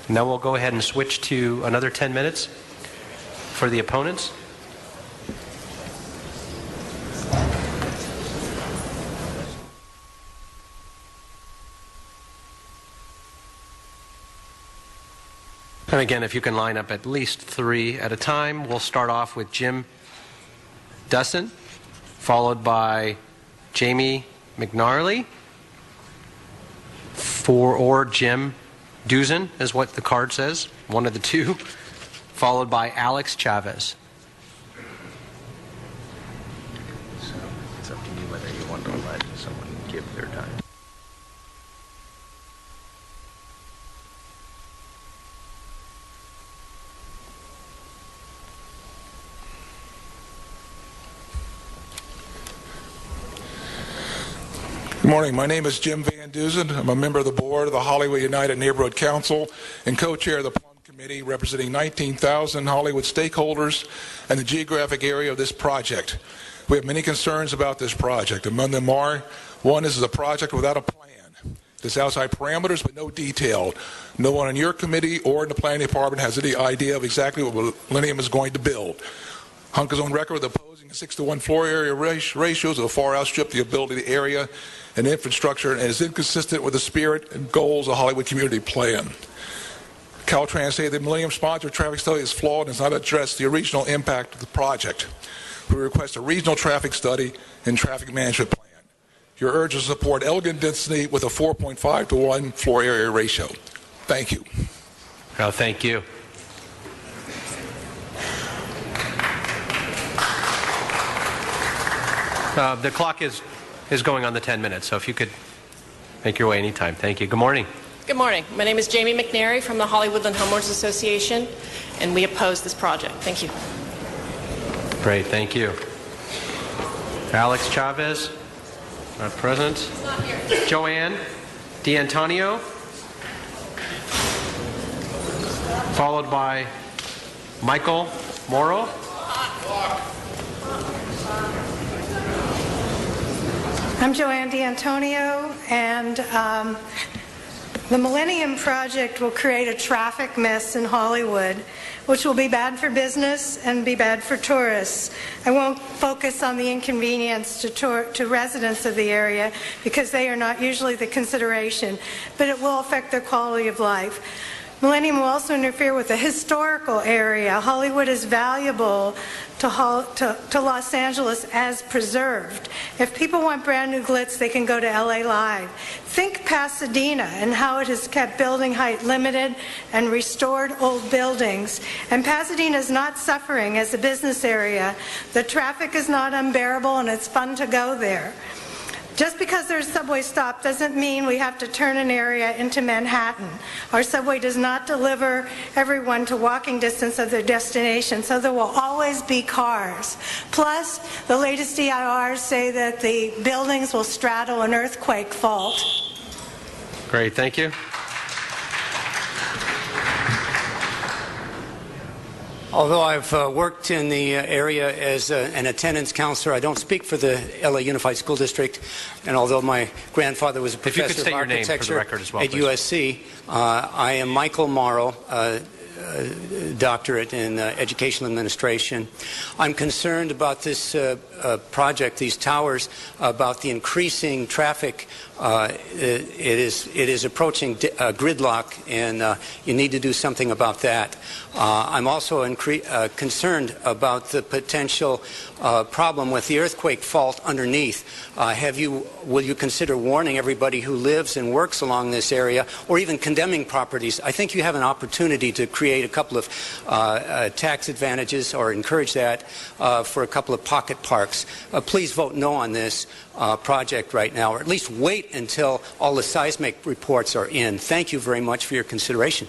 Now we'll go ahead and switch to another 10 minutes for the opponents. And again, if you can line up at least 3 at a time, we'll start off with Jim Dusen, followed by Jamie McNary, or Jim Dusen is what the card says, one of the two, followed by Alex Chavez. So it's up to you whether you want to let someone give their time. Good morning. My name is Jim Van Dusen. I'm a member of the board of the Hollywood United Neighborhood Council and co-chair of the Plum Committee representing 19,000 Hollywood stakeholders and the geographic area of this project. We have many concerns about this project. Among them are, one, this is a project without a plan. There's outside parameters but no detail. No one on your committee or in the planning department has any idea of exactly what Millennium is going to build. Hunk is on record with opposing 6-to-1 floor area ratios that far outstrip the ability of the area and infrastructure and is inconsistent with the spirit and goals of the Hollywood Community Plan. Caltrans say the Millennium sponsored traffic study is flawed and does not address the regional impact of the project. We request a regional traffic study and traffic management plan. Your urge to support elegant density with a 4.5-to-1 floor area ratio. Thank you. Oh, thank you. The clock is going on the 10 minutes, so if you could make your way anytime. Thank you. Good morning. Good morning. My name is Jamie McNary from the Hollywoodland Homeowners Association, and we oppose this project. Thank you. Great, thank you. Alex Chavez, not present. Not here. Joanne D'Antonio, followed by Michael Morrow. I'm Joanne D'Antonio, and the Millennium Project will create a traffic mess in Hollywood, which will be bad for business and be bad for tourists. I won't focus on the inconvenience to residents of the area because they are not usually the consideration, but it will affect their quality of life. Millennium will also interfere with the historical area. Hollywood is valuable to Los Angeles as preserved. If people want brand new glitz, they can go to LA Live. Think Pasadena and how it has kept building height limited and restored old buildings. And Pasadena is not suffering as a business area. The traffic is not unbearable and it's fun to go there. Just because there's a subway stop doesn't mean we have to turn an area into Manhattan. Our subway does not deliver everyone to walking distance of their destination, so there will always be cars. Plus, the latest EIRs say that the buildings will straddle an earthquake fault. Great, thank you. Although I've worked in the area as an attendance counselor, I don't speak for the LA Unified School District. And although my grandfather was a professor of architecture at USC, I am Michael Morrow, doctorate in educational administration. I'm concerned about this project, these towers, about the increasing traffic. It is approaching gridlock, and you need to do something about that. I'm also concerned about the potential problem with the earthquake fault underneath. Will you consider warning everybody who lives and works along this area, or even condemning properties? I think you have an opportunity to create a couple of tax advantages or encourage that for a couple of pocket parks. Please vote no on this project right now, or at least wait until all the seismic reports are in. Thank you very much for your consideration.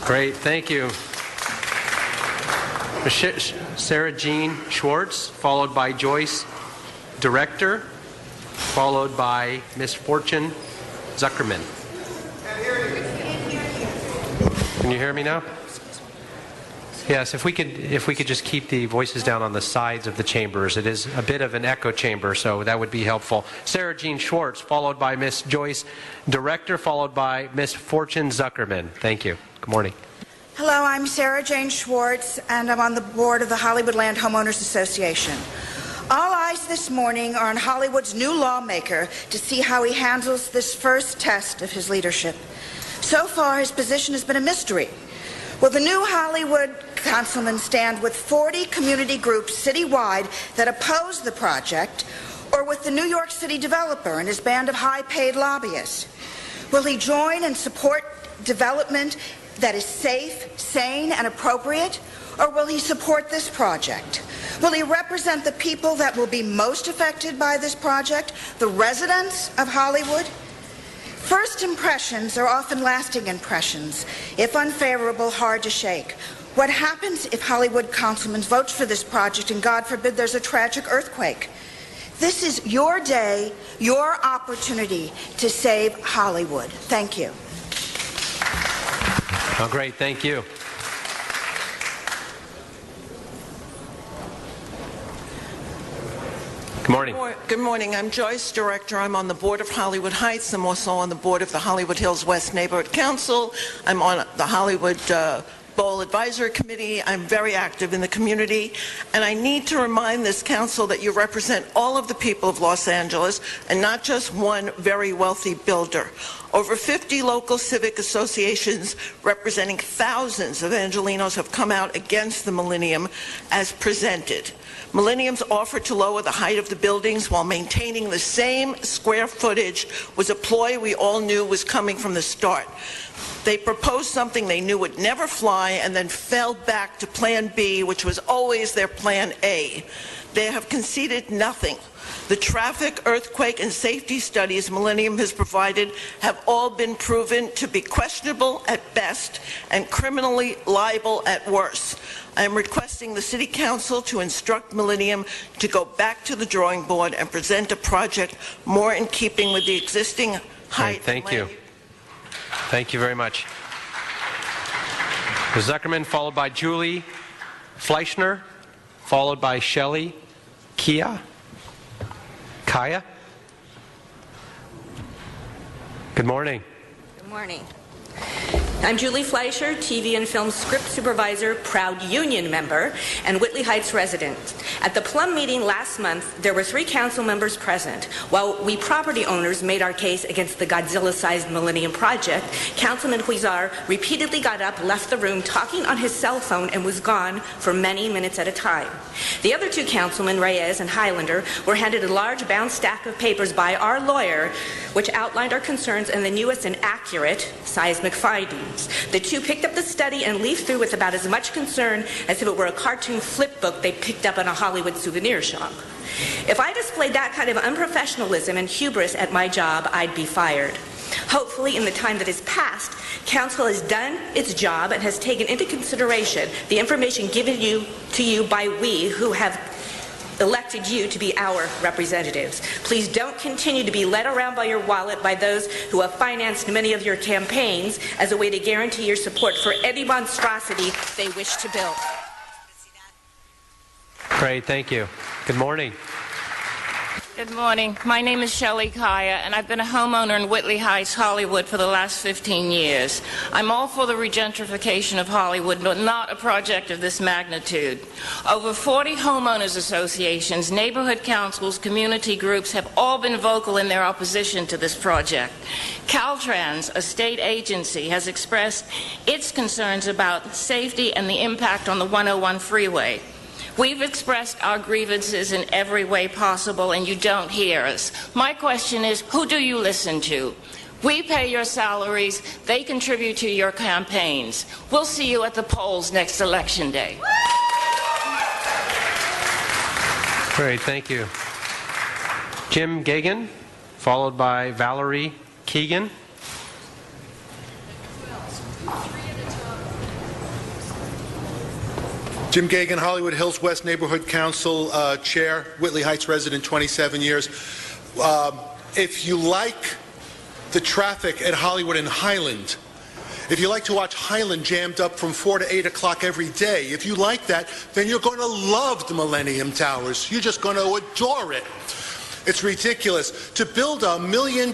Great, thank you. Sarajane Schwartz, followed by Joyce Director, followed by Miss Fortune Zuckerman. Can you hear me now? Yes, if we could just keep the voices down on the sides of the chambers. It is a bit of an echo chamber, so that would be helpful. Sarajane Schwartz, followed by Miss Joyce, Director, followed by Miss Fortune Zuckerman. Thank you. Good morning. Hello, I'm Sarajane Schwartz, and I'm on the board of the Hollywood Land Homeowners Association. All eyes this morning are on Hollywood's new lawmaker to see how he handles this first test of his leadership. So far, his position has been a mystery. Will the new Hollywood councilman stand with 40 community groups citywide that oppose the project, or with the New York City developer and his band of high-paid lobbyists? Will he join and support development that is safe, sane, and appropriate, or will he support this project? Will he represent the people that will be most affected by this project, the residents of Hollywood? First impressions are often lasting impressions. If unfavorable, hard to shake. What happens if Hollywood councilman votes for this project and, God forbid, there's a tragic earthquake? This is your day, your opportunity to save Hollywood. Thank you. Oh, great. Thank you. Good morning. Good morning. I'm Joyce, Director. I'm on the board of Hollywood Heights. I'm also on the board of the Hollywood Hills West Neighborhood Council. I'm on the Hollywood Bowl Advisory Committee. I'm very active in the community. And I need to remind this council that you represent all of the people of Los Angeles and not just one very wealthy builder. Over 50 local civic associations representing thousands of Angelenos have come out against the Millennium as presented. Millennium's offer to lower the height of the buildings while maintaining the same square footage was a ploy we all knew was coming from the start. They proposed something they knew would never fly and then fell back to Plan B, which was always their Plan A. They have conceded nothing. The traffic, earthquake, and safety studies Millennium has provided have all been proven to be questionable at best and criminally liable at worst. I am requesting the City Council to instruct Millennium to go back to the drawing board and present a project more in keeping with the existing height. Thank you. Thank you very much. Ms. Zuckerman, followed by Julie Fleischer, followed by Shelley, Kiah. Good morning. Good morning. I'm Julie Fleischer, TV and film script supervisor, proud union member, and Whitley Heights resident. At the Plum meeting last month, there were 3 council members present. While we property owners made our case against the Godzilla-sized Millennium project, Councilman Huizar repeatedly got up, left the room, talking on his cell phone, and was gone for many minutes at a time. The other 2 councilmen, Reyes and Highlander, were handed a large bound stack of papers by our lawyer, which outlined our concerns and the newest and accurate seismic findings. The 2 picked up the study and leafed through with about as much concern as if it were a cartoon flip book they picked up in a Hollywood souvenir shop. If I displayed that kind of unprofessionalism and hubris at my job, I'd be fired. Hopefully, in the time that has passed, Council has done its job and has taken into consideration the information given to you by we who have elected you to be our representatives. Please don't continue to be led around by your wallet by those who have financed many of your campaigns as a way to guarantee your support for any monstrosity they wish to build. Great, thank you. Good morning. Good morning. My name is Shelley, Kiah, and I've been a homeowner in Whitley Heights, Hollywood for the last 15 years. I'm all for the regentrification of Hollywood, but not a project of this magnitude. Over 40 homeowners associations, neighborhood councils, community groups have all been vocal in their opposition to this project. Caltrans, a state agency, has expressed its concerns about safety and the impact on the 101 freeway. We've expressed our grievances in every way possible, and you don't hear us. My question is, who do you listen to? We pay your salaries. They contribute to your campaigns. We'll see you at the polls next election day. Great, thank you. Jim Gagen, followed by Valerie Keegan. Jim Gagen, Hollywood Hills West Neighborhood Council Chair, Whitley Heights resident, 27 years. If you like the traffic at Hollywood and Highland, If you like to watch Highland jammed up from 4 to 8 o'clock every day, if you like that, then you're going to love the Millennium Towers. You're just going to adore it. It's ridiculous. To build 1.2 million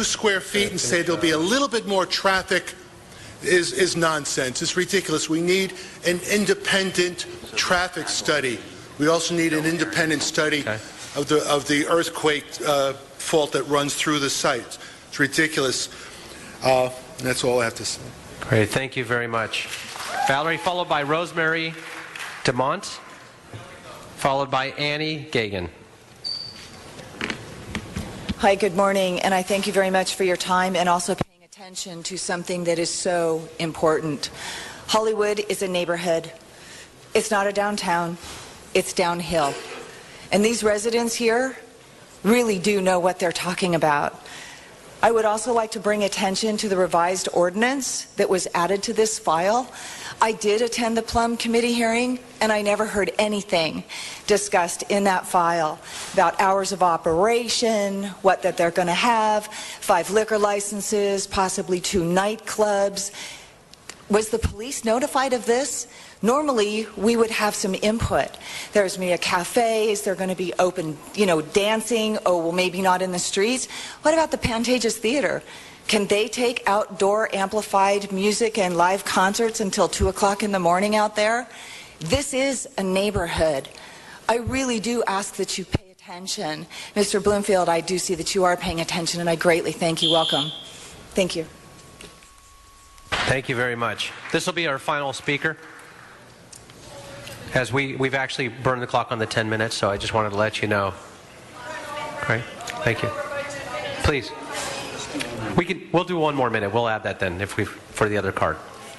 square feet and say there'll be a little bit more traffic is nonsense. It's ridiculous. We need an independent traffic study. We also need an independent study of the earthquake fault that runs through the site. It's ridiculous. And that's all I have to say. Great. Thank you very much. Valerie, followed by Rosemary, DeMonte, followed by Annie Gagen. Hi, good morning, and I thank you very much for your time and also paying attention to something that is so important. Hollywood is a neighborhood. It's not a downtown. It's downhill. And these residents here really do know what they're talking about. I would also like to bring attention to the revised ordinance that was added to this file. I did attend the Plum Committee hearing, and I never heard anything discussed in that file about hours of operation, what that they're going to have, 5 liquor licenses, possibly 2 nightclubs. Was the police notified of this? Normally, we would have some input. There's going to be a cafe, is there going to be open, dancing? Oh, well, maybe not in the streets. What about the Pantages Theater? Can they take outdoor amplified music and live concerts until 2 o'clock in the morning out there? This is a neighborhood. I really do ask that you pay attention. Mr. Bloomfield, I do see that you are paying attention, and I greatly thank you. Welcome. Thank you. Thank you very much. This will be our final speaker. As we've actually burned the clock on the 10 minutes, so I just wanted to let you know. Great. Thank you. Please. We'll do 1 more minute. We'll add that then for the other card.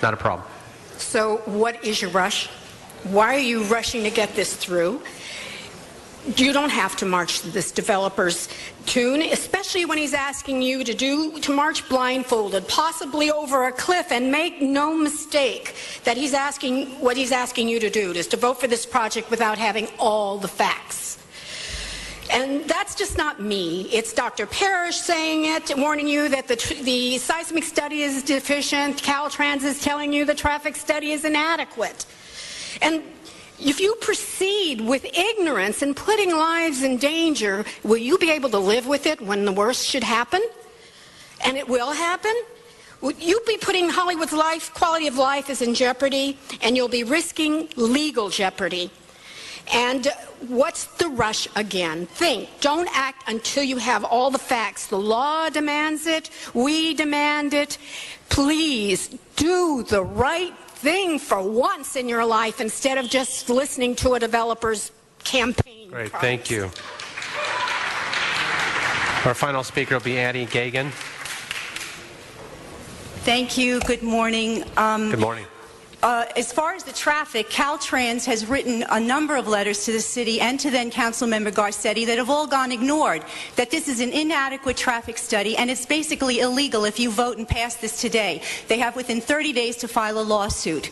Not a problem. So what is your rush? Why are you rushing to get this through? You don't have to march to this developer's tune, especially when he's asking you to march blindfolded, possibly over a cliff, and make no mistake that what he's asking you to do is to vote for this project without having all the facts. And that's just not me. It's Dr. Parrish saying it, warning you that the seismic study is deficient. Caltrans is telling you the traffic study is inadequate. And if you proceed with ignorance and putting lives in danger, will you be able to live with it when the worst should happen? And it will happen? You'll be putting Hollywood's quality of life is in jeopardy, and you'll be risking legal jeopardy. And what's the rush again? Think. Don't act until you have all the facts. The law demands it. We demand it. Please do the right thing for once in your life instead of just listening to a developer's campaign. Great, thank you. Our final speaker will be Annie Gagen. Thank you. Good morning. Good morning. As far as the traffic, Caltrans has written a number of letters to the city and to then Councilmember Garcetti that have all gone ignored, that this is an inadequate traffic study and it's basically illegal if you vote and pass this today. They have within 30 days to file a lawsuit.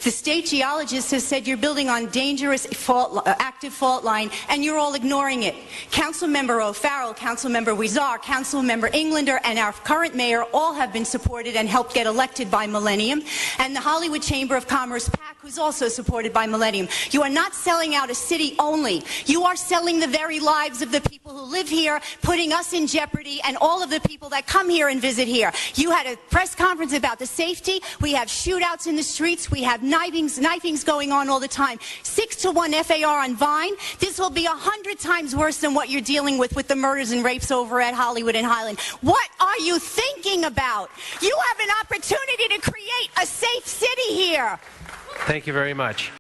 The state geologist has said you're building on dangerous active fault line and you're all ignoring it. Councilmember O'Farrell, Councilmember Huizar, Councilmember Englander and our current mayor all have been supported and helped get elected by Millennium, and the Hollywood Chamber of Commerce PAC, who's also supported by Millennium. You are not selling out a city only. You are selling the very lives of the people who live here, putting us in jeopardy and all of the people that come here and visit here. You had a press conference about the safety. We have shootouts in the streets. We have knifings going on all the time. 6-to-1 FAR on Vine. This will be 100 times worse than what you're dealing with the murders and rapes over at Hollywood and Highland. What are you thinking about? You have an opportunity to create a safe city here. Thank you very much.